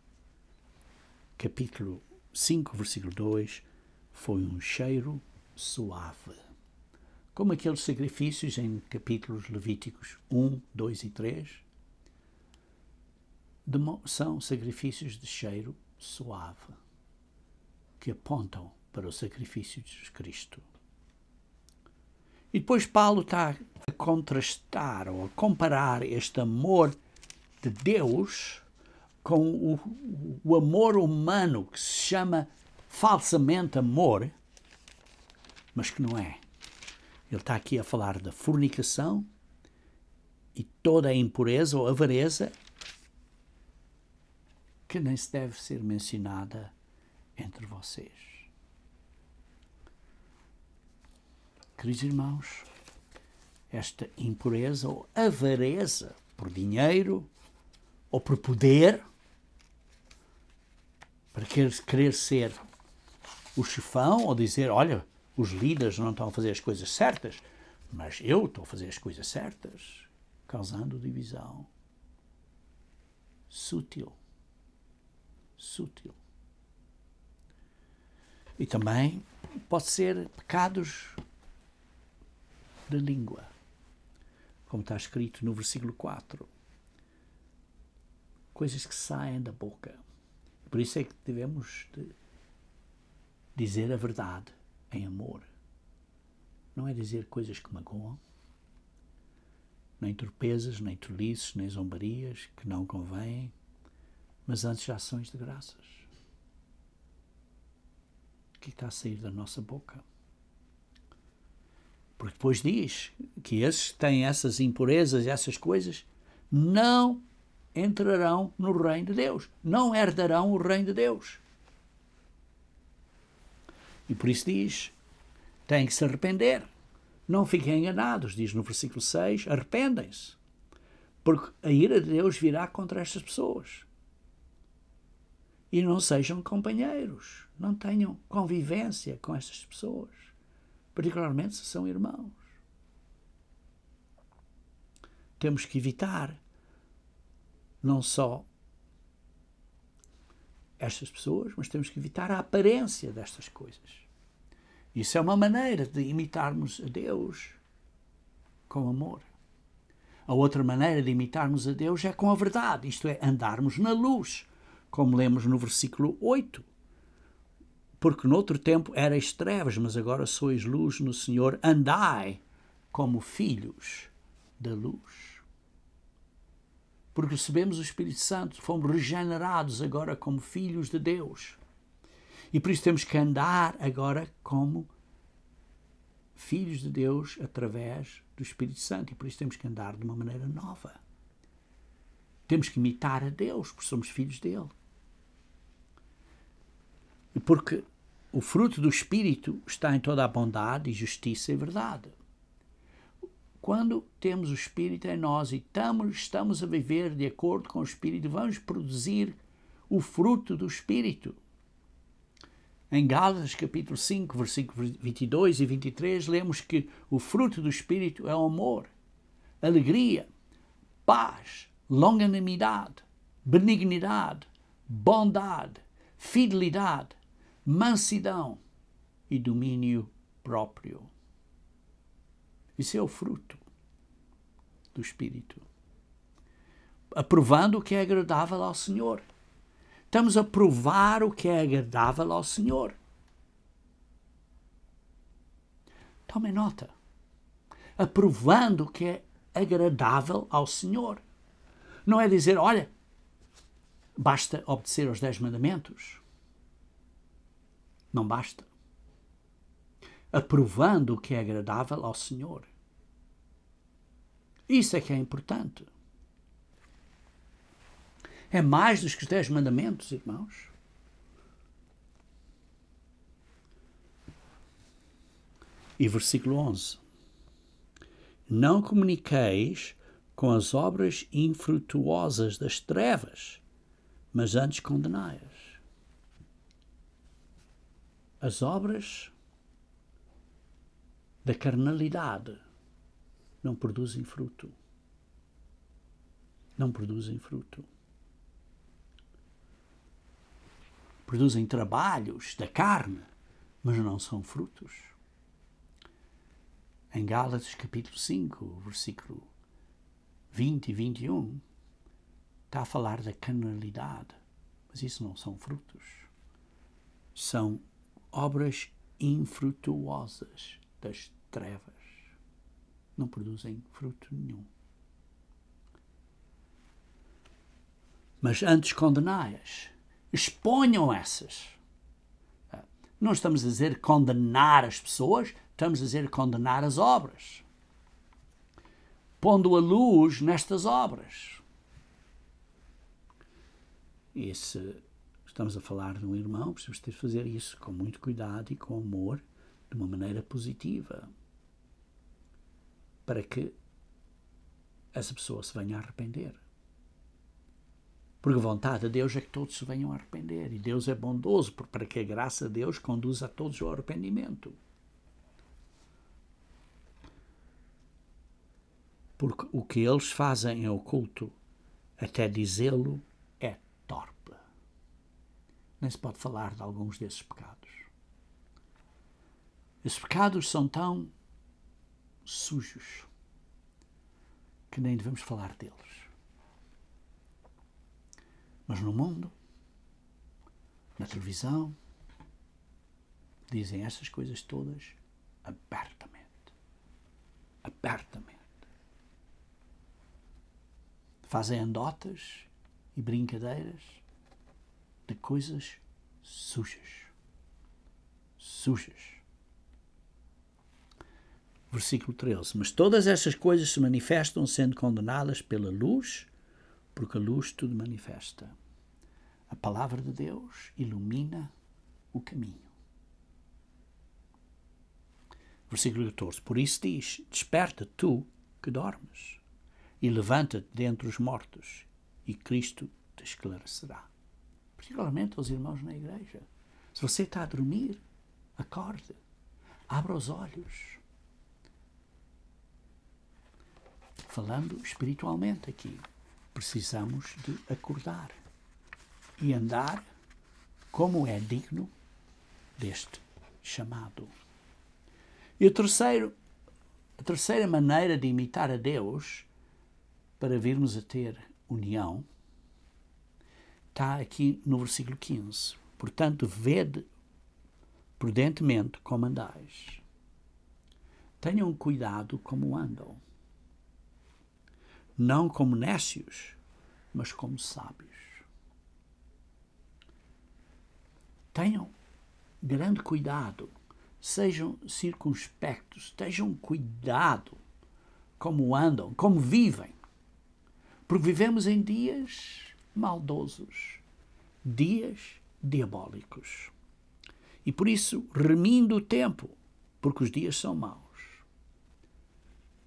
capítulo 5, versículo 2, foi um cheiro suave. Como aqueles sacrifícios em capítulos Levíticos 1, 2 e 3, são sacrifícios de cheiro suave, que apontam para o sacrifício de Jesus Cristo. E depois Paulo está a contrastar ou a comparar este amor de Deus com o amor humano, que se chama falsamente amor, mas que não é. Ele está aqui a falar da fornicação e toda a impureza ou avareza que nem se deve ser mencionada entre vocês. Queridos irmãos, esta impureza ou avareza por dinheiro ou por poder, para querer ser o chefão ou dizer, olha, os líderes não estão a fazer as coisas certas, mas eu estou a fazer as coisas certas, causando divisão. Sútil. E também pode ser pecados da língua, como está escrito no versículo 4. Coisas que saem da boca. Por isso é que devemos dizer a verdade em amor. Não é dizer coisas que magoam, nem torpezas, nem tolices, nem zombarias que não convêm, mas antes ações de graças. O que está a sair da nossa boca? Porque depois diz que esses que têm essas impurezas, essas coisas, não entrarão no reino de Deus. Não herdarão o reino de Deus. E por isso diz, têm que se arrepender. Não fiquem enganados, diz no versículo 6, arrependem-se. Porque a ira de Deus virá contra estas pessoas. E não sejam companheiros. Não tenham convivência com estas pessoas. Particularmente se são irmãos. Temos que evitar não só estas pessoas, mas temos que evitar a aparência destas coisas. Isso é uma maneira de imitarmos a Deus com amor. A outra maneira de imitarmos a Deus é com a verdade, isto é, andarmos na luz, como lemos no versículo 8. Porque noutro tempo erais trevas, mas agora sois luz no Senhor, andai como filhos da luz. Porque recebemos o Espírito Santo, fomos regenerados agora como filhos de Deus. E por isso temos que andar agora como filhos de Deus através do Espírito Santo. E por isso temos que andar de uma maneira nova. Temos que imitar a Deus, porque somos filhos dele. E porque o fruto do Espírito está em toda a bondade e justiça e verdade. Quando temos o Espírito em nós e estamos a viver de acordo com o Espírito, vamos produzir o fruto do Espírito. Em Gálatas, capítulo 5, versículos 22 e 23, lemos que o fruto do Espírito é o amor, alegria, paz, longanimidade, benignidade, bondade, fidelidade, mansidão e domínio próprio. Isso é o fruto do Espírito. Aprovando o que é agradável ao Senhor. Estamos a provar o que é agradável ao Senhor. Tomem nota. Aprovando o que é agradável ao Senhor. Não é dizer, olha, basta obedecer aos 10 mandamentos. Não basta. Aprovando o que é agradável ao Senhor. Isso é que é importante. É mais do que os 10 mandamentos, irmãos. E versículo 11. Não comuniqueis com as obras infrutuosas das trevas, mas antes condenai-as. As obras da carnalidade não produzem fruto. Não produzem fruto. Produzem trabalhos da carne, mas não são frutos. Em Gálatas capítulo 5, versículo 20 e 21, está a falar da carnalidade, mas isso não são frutos. São obras infrutuosas das trevas. Não produzem fruto nenhum. Mas antes condenai-as. Exponham essas. Não estamos a dizer condenar as pessoas, estamos a dizer condenar as obras. Pondo a luz nestas obras. E se estamos a falar de um irmão, precisamos ter de fazer isso com muito cuidado e com amor, de uma maneira positiva, para que essa pessoa se venha a arrepender. Porque a vontade de Deus é que todos se venham a arrepender. E Deus é bondoso para que a graça de Deus conduza a todos ao arrependimento. Porque o que eles fazem em oculto, até dizê-lo, é torpe. Nem se pode falar de alguns desses pecados. Esses pecados são tão sujos que nem devemos falar deles. Mas no mundo, na televisão, dizem essas coisas todas abertamente. Abertamente. Fazem anedotas e brincadeiras de coisas sujas. Sujas. Versículo 13. Mas todas estas coisas se manifestam sendo condenadas pela luz, porque a luz tudo manifesta. A palavra de Deus ilumina o caminho. Versículo 14. Por isso diz, desperta tu que dormes, e levanta-te dentre os mortos, e Cristo te esclarecerá. Particularmente aos irmãos na igreja. Se você está a dormir, acorde, abra os olhos. Falando espiritualmente aqui, precisamos de acordar e andar como é digno deste chamado. E a terceira maneira de imitar a Deus para virmos a ter união está aqui no versículo 15. Portanto, vede prudentemente como andais. Tenham cuidado como andam. Não como nécios, mas como sábios. Tenham grande cuidado, sejam circunspectos, tenham cuidado como andam, como vivem. Porque vivemos em dias maldosos, dias diabólicos. E por isso, remindo o tempo, porque os dias são maus.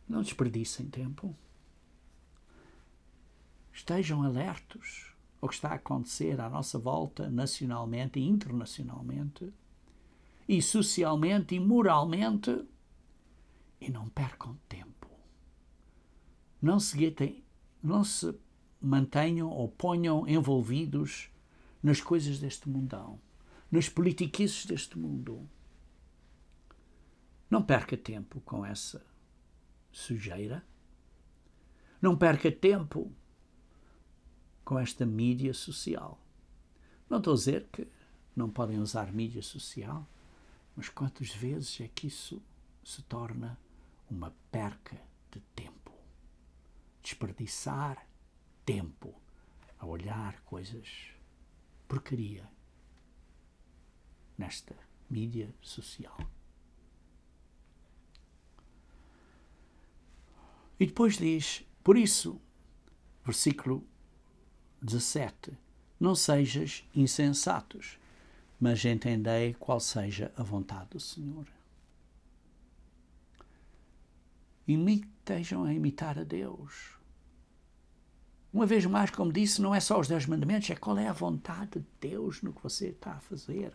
Não desperdicem tempo. Estejam alertos ao que está a acontecer à nossa volta, nacionalmente e internacionalmente, e socialmente e moralmente, e não percam tempo. Não se mantenham ou ponham envolvidos nas coisas deste mundão, nas politiquices deste mundo. Não perca tempo com essa sujeira. Não perca tempo com esta mídia social. Não estou a dizer que não podem usar mídia social, mas quantas vezes é que isso se torna uma perca de tempo? Desperdiçar tempo a olhar coisas porcaria nesta mídia social. E depois diz, por isso, versículo 17, não sejas insensatos, mas entendei qual seja a vontade do Senhor. Estejam a imitar a Deus. Uma vez mais, como disse, não é só os 10 mandamentos, é qual é a vontade de Deus no que você está a fazer.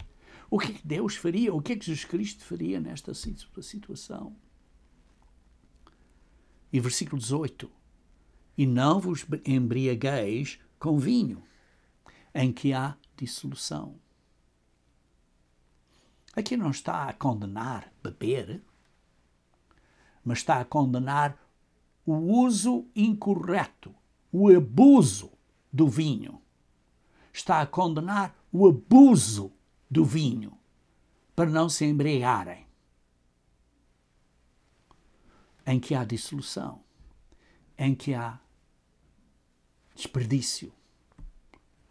O que é que Deus faria? O que é que Jesus Cristo faria nesta situação? E versículo 18, e não vos embriagueis com vinho, em que há dissolução. Aqui não está a condenar beber, mas está a condenar o uso incorreto, o abuso do vinho. Está a condenar o abuso do vinho para não se embriagarem, em que há dissolução, em que há desperdício.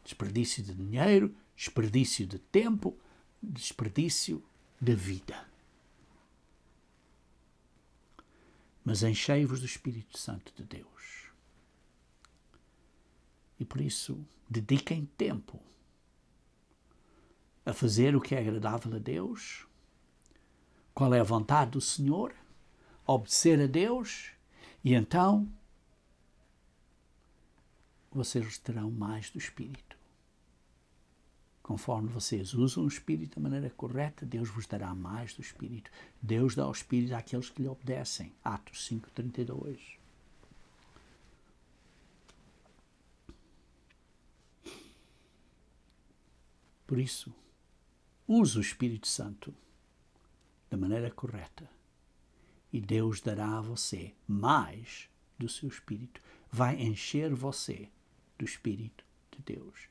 Desperdício de dinheiro, desperdício de tempo, desperdício de vida. Mas enchei-vos do Espírito Santo de Deus. E por isso, dediquem tempo a fazer o que é agradável a Deus, qual é a vontade do Senhor, obedecer a Deus, e então vocês terão mais do Espírito. Conforme vocês usam o Espírito da maneira correta, Deus vos dará mais do Espírito. Deus dá o Espírito àqueles que lhe obedecem. Atos 5:32. Por isso, use o Espírito Santo da maneira correta e Deus dará a você mais do seu Espírito. Vai encher você do Espírito de Deus.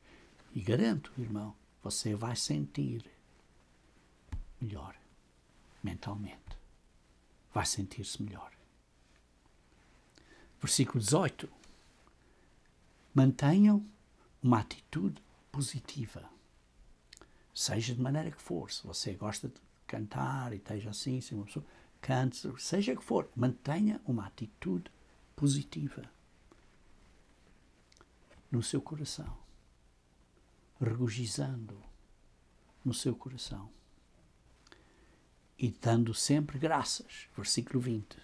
E garanto, irmão, você vai sentir melhor mentalmente. Vai sentir-se melhor. Versículo 18. Mantenham uma atitude positiva. Seja de maneira que for. Se você gosta de cantar e esteja assim, se uma pessoa cante, seja que for, mantenha uma atitude positiva no seu coração, regozijando no seu coração e dando sempre graças, versículo 20,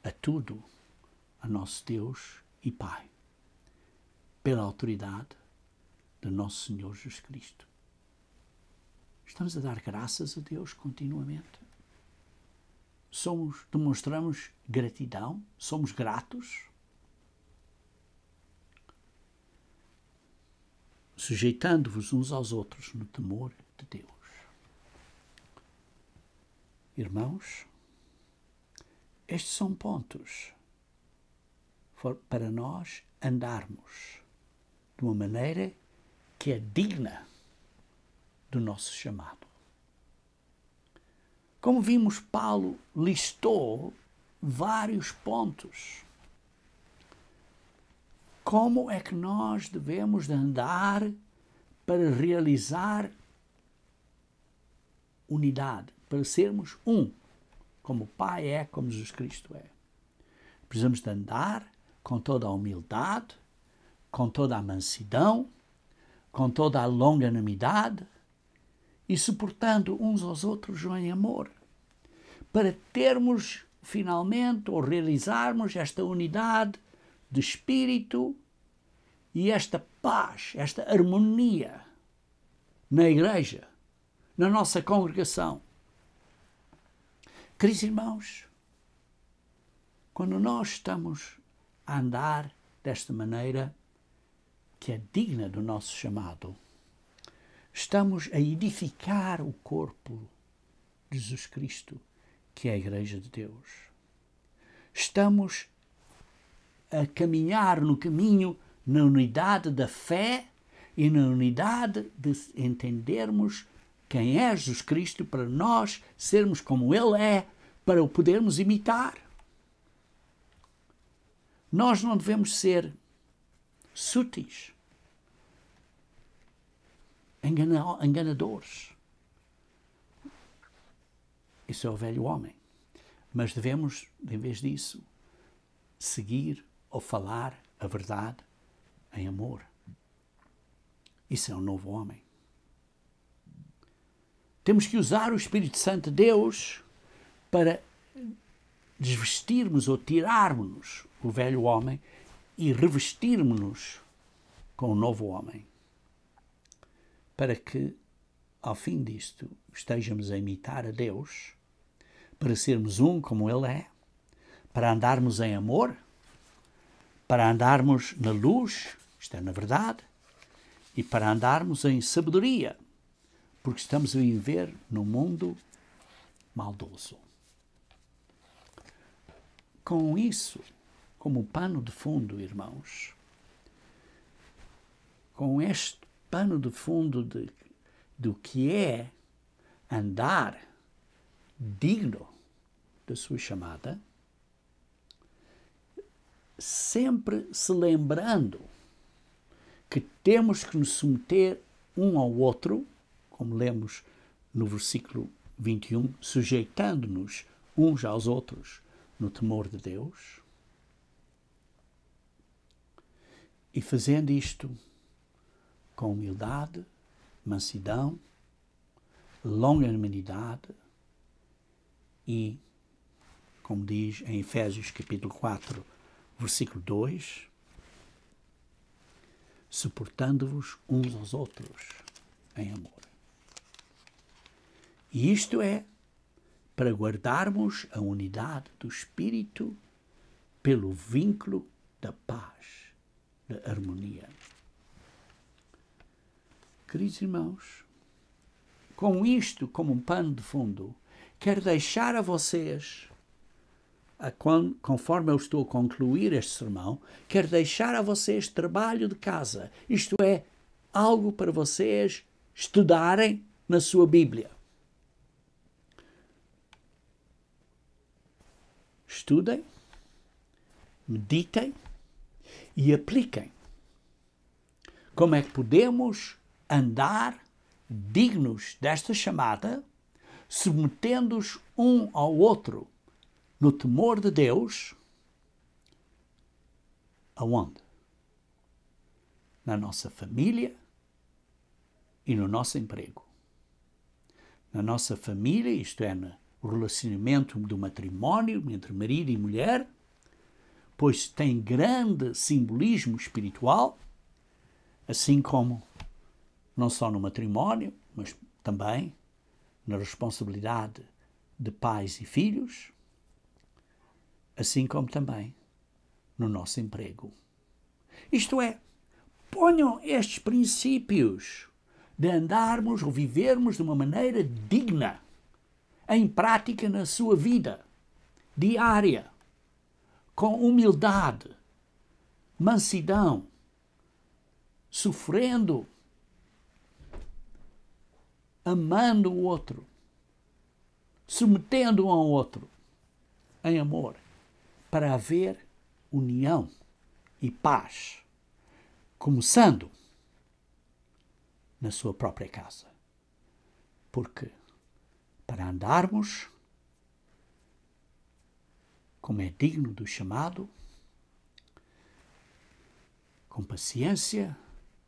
a tudo a nosso Deus e Pai, pela autoridade do nosso Senhor Jesus Cristo. Estamos a dar graças a Deus continuamente. Demonstramos gratidão, somos gratos. Sujeitando-vos uns aos outros no temor de Deus. Irmãos, estes são pontos para nós andarmos de uma maneira que é digna do nosso chamado. Como vimos, Paulo listou vários pontos. Como é que nós devemos de andar para realizar unidade, para sermos um, como o Pai é, como Jesus Cristo é. Precisamos de andar com toda a humildade, com toda a mansidão, com toda a longanimidade e suportando uns aos outros em amor, para termos finalmente ou realizarmos esta unidade de espírito e esta paz, esta harmonia na igreja, na nossa congregação. Queridos irmãos, quando nós estamos a andar desta maneira que é digna do nosso chamado, estamos a edificar o corpo de Jesus Cristo, que é a Igreja de Deus. Estamos a caminhar no caminho na unidade da fé e na unidade de entendermos quem é Jesus Cristo para nós sermos como Ele é, para o podermos imitar. Nós não devemos ser sutis, enganadores. Isso é o velho homem. Mas devemos, em vez disso, seguir ou falar a verdade em amor. Isso é um novo homem. Temos que usar o Espírito Santo de Deus para desvestirmos ou tirarmos o velho homem e revestirmos-nos com o novo homem. Para que, ao fim disto, estejamos a imitar a Deus, para sermos um como Ele é, para andarmos em amor, para andarmos na luz, isto é na verdade, e para andarmos em sabedoria, porque estamos a viver num mundo maldoso. Com isso, como pano de fundo, irmãos, com este pano de fundo do que é andar digno da sua chamada, sempre se lembrando que temos que nos submeter um ao outro, como lemos no versículo 21, sujeitando-nos uns aos outros no temor de Deus, e fazendo isto com humildade, mansidão, longanimidade e, como diz em Efésios capítulo 4, versículo 2, suportando-vos uns aos outros em amor. E isto é para guardarmos a unidade do Espírito pelo vínculo da paz, da harmonia. Queridos irmãos, com isto como um pano de fundo, quero deixar a vocês, conforme eu estou a concluir este sermão, quero deixar a vocês trabalho de casa, isto é, algo para vocês estudarem na sua Bíblia. Estudem, meditem e apliquem. Como é que podemos andar dignos desta chamada, submetendo-os um ao outro no temor de Deus? Aonde? Na nossa família e no nosso emprego. Na nossa família, isto é, no relacionamento do matrimónio entre marido e mulher, pois tem grande simbolismo espiritual, assim como não só no matrimónio, mas também na responsabilidade de pais e filhos, assim como também no nosso emprego. Isto é, ponham estes princípios de andarmos ou vivermos de uma maneira digna em prática na sua vida diária, com humildade, mansidão, sofrendo, amando o outro, submetendo um ao outro em amor, para haver união e paz, começando na sua própria casa. Porque para andarmos como é digno do chamado, com paciência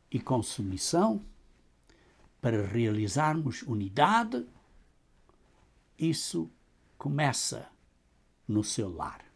e com submissão, para realizarmos unidade, isso começa no seu lar.